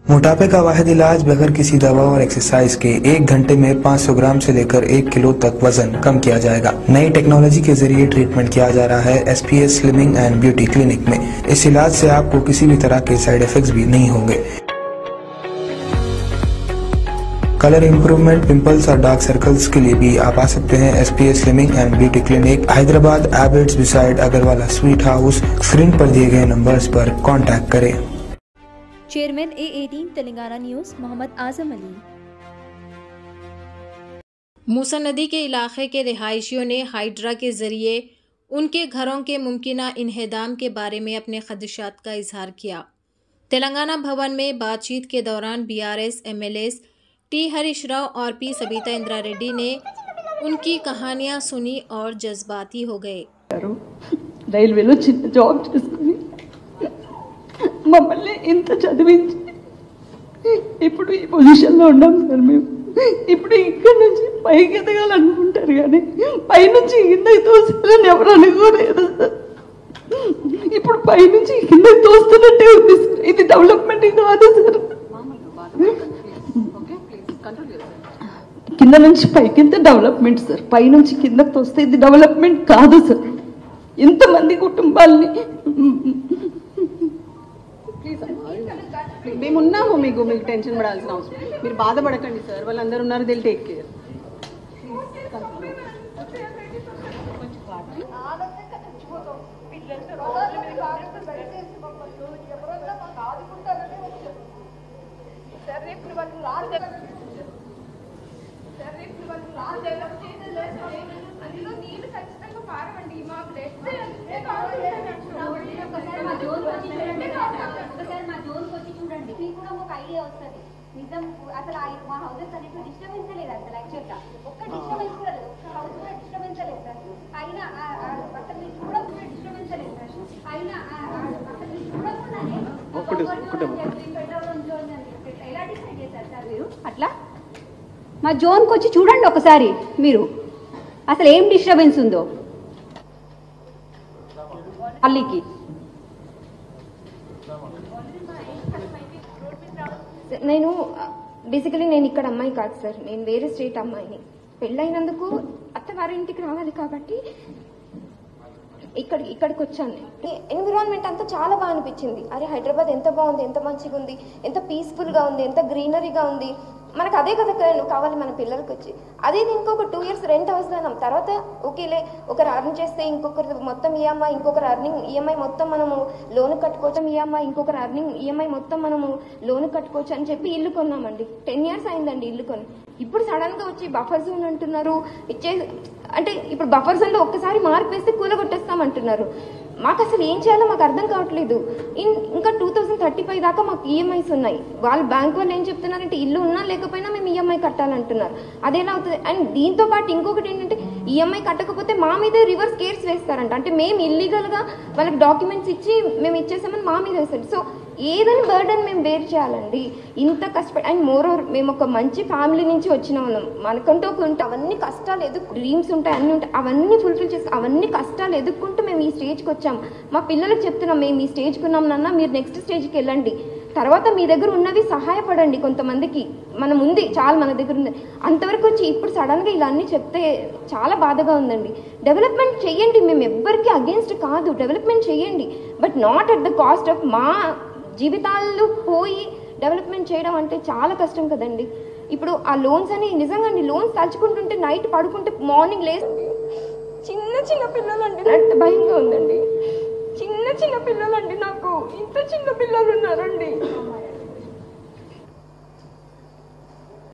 मोटापे का वाहिद इलाज बगैर किसी दवा और एक्सरसाइज के 1 घंटे में 500 ग्राम से लेकर 1 किलो तक वजन कम किया जाएगा। नई टेक्नोलॉजी के जरिए ट्रीटमेंट किया जा रहा है SPS slimming and beauty clinic में। इस इलाज से आपको किसी भी तरह के साइड इफेक्ट्स भी नहीं होंगे। कलर इम्प्रूवमेंट, पिंपल्स और डार्क सर्कल्स के लिए भी आप आ सकते हैं SPS slimming and beauty clinic, Hyderabad, Abids beside Agarwala sweet house. Screen पर दिए गए नंबर्स पर कांटेक्ट करें। Chairman A18 Telangana news Mohammed Azam Ali. Musa नदी के इलाके के रिहायशियों ने हाइड्रा के जरिए उनके घरों के मुमकिना इन्हेदाम के बारे में अपने खदशात का इजहार किया। तेलंगाना भवन में बातचीत के दौरान BRS MLAs T Harish Rao और P सबिता इंदिरा रेड्डी ने उनकी कहानियां सुनी और जज्बाती हो गए। రైల్వేలో చిన్న జాబ్ చేసుకుని మమ్మల్ని ఇంత చదివించి ఇప్పుడు ఈ పొజిషన్లో ఉన్నాం సార్. మేము ఇప్పుడు ఇక్కడ నుంచి పైకి ఎదగాలనుకుంటారు కానీ పైనుంచి కిందకి తోస్తారని ఎవరు అనుకోలేదు సార్. ఇప్పుడు పైనుంచి కిందకి తోస్తున్నట్టే ఉంది సార్. ఇది డెవలప్మెంట్ కాదు సార్. కింద నుంచి పైకి ఎంత డెవలప్మెంట్ సార్. పైనుంచి కిందకి తోస్తే ఇది డెవలప్మెంట్ కాదు సార్. ఎంతమంది కుటుంబాలని మేము ఉన్నాము. మీకు టెన్షన్ పడాల్సిన అవసరం, మీరు బాధపడకండి సార్. వాళ్ళందరూ ఉన్నారు, దిల్ టేక్ కేర్. నిజం అసలు మా హౌసెస్ అనేవి డిస్టర్బెన్స్ లేదు అసలు. యాక్చువల్గా ఒక్క డిస్టర్బెన్స్ కూడా లేదు, ఒక్క హౌస్ కూడా డిస్టర్బెన్స్ లేదు సార్. అయినా అసలు మీరు చూడకుండా డిస్టర్బెన్స్ లేదు సార్. అయినా అసలు మీరు చూడకుండానే ఎలా డిసైడ్ చేశారు సార్ మీరు? అట్లా మా జోన్కి వచ్చి చూడండి ఒకసారి మీరు, అసలు ఏం డిస్టర్బెన్స్ ఉందో అల్లికి. నేను బేసికలీ నేను ఇక్కడ అమ్మాయి కాదు సార్, నేను వేరే స్టేట్ అమ్మాయిని. పెళ్ళైనందుకు అత్తవారింటికి రావాలి కాబట్టి ఇక్కడికి వచ్చాను. ఎన్విరాన్మెంట్ అంతా చాలా బాగా అనిపించింది. అరే హైదరాబాద్ ఎంత బాగుంది, ఎంత మంచిగా ఉంది, ఎంత పీస్ఫుల్గా ఉంది, ఎంత గ్రీనరీగా ఉంది. మనకు అదే కదా కావాలి మన పిల్లలకి వచ్చి. అదే ఇంకొక 2 years రెంట్ అవసరం. తర్వాత ఓకేలే, ఒకరు అర్న్ చేస్తే ఇంకొకరు మొత్తం EMI, ఇంకొకరు అర్నింగ్ EMI మొత్తం మనము లోన్ కట్టుకోవచ్చు. EMI ఇంకొకరు అర్నింగ్ EMI మొత్తం మనము లోన్ కట్టుకోవచ్చు అని చెప్పి ఇల్లు కొన్నామండి. 10 years అయిందండి ఇల్లు కొని. ఇప్పుడు సడన్ గా వచ్చి బఫర్ జోన్ అంటున్నారు. అంటే ఇప్పుడు బఫర్ జోన్ లో ఒక్కసారి మార్పు వేస్తే కూలగొట్టేస్తామంటున్నారు. మాకు అసలు ఏం చేయాలో మాకు అర్థం కావట్లేదు. ఇంకా 2035 దాకా మాకు EMIs ఉన్నాయి. వాళ్ళు బ్యాంక్ వాళ్ళు ఏం చెప్తున్నారంటే ఇల్లు ఉన్నా లేకపోయినా మేము EMI కట్టాలంటున్నారు. అదేలా అవుతుంది? అండ్ దీంతో పాటు ఇంకొకటి ఏంటంటే EMI కట్టకపోతే మా మీదే రివర్స్ కేర్స్ వేస్తారంట. అంటే మేము ఇల్లీగల్ గా వాళ్ళకి డాక్యుమెంట్స్ ఇచ్చి మేము ఇచ్చేసామని మా మీద వేస్తారు. సో ఏదైనా బర్డన్ మేము బేర్ చేయాలండి. ఇంత కష్టపడి అండ్ మోర్ ఓవర్ మేము ఒక మంచి ఫ్యామిలీ నుంచి వచ్చిన వాళ్ళం. మనకంటూ ఒక ఉంటే అవన్నీ కష్టాలు డ్రీమ్స్ ఉంటాయి, అన్నీ ఉంటాయి, అవన్నీ ఫుల్ఫిల్ చేసి అవన్నీ కష్టాలు ఎదుర్కొంటూ మేము ఈ స్టేజ్కి వచ్చాం. మా పిల్లలకు చెప్తున్నాం, మేము ఈ స్టేజ్కి ఉన్నాం నాన్న, మీరు నెక్స్ట్ స్టేజ్కి వెళ్ళండి. తర్వాత మీ దగ్గర ఉన్నవి సహాయపడండి. కొంతమందికి మనం ఉంది, చాలా మన దగ్గర ఉంది. అంతవరకు వచ్చి ఇప్పుడు సడన్గా ఇలా అన్నీ చెప్తే చాలా బాధగా ఉందండి. డెవలప్మెంట్ చేయండి, మేము ఎవ్వరికి అగేన్స్ట్ కాదు, డెవలప్మెంట్ చేయండి. But not at the cost of మా జీవితాలు పోయి డెవలప్మెంట్ చేయడం అంటే చాలా కష్టం కదండి. ఇప్పుడు ఆ లోన్స్ అని నిజంగా లోన్స్ తలుచుకుంటుంటే నైట్ పడుకుంటే మార్నింగ్ లేసి చిన్న పిల్లలండి, నాకు భయంగా ఉందండి. చిన్న పిల్లలండి, నాకు ఇంత చిన్న పిల్లలు ఉన్నారండి.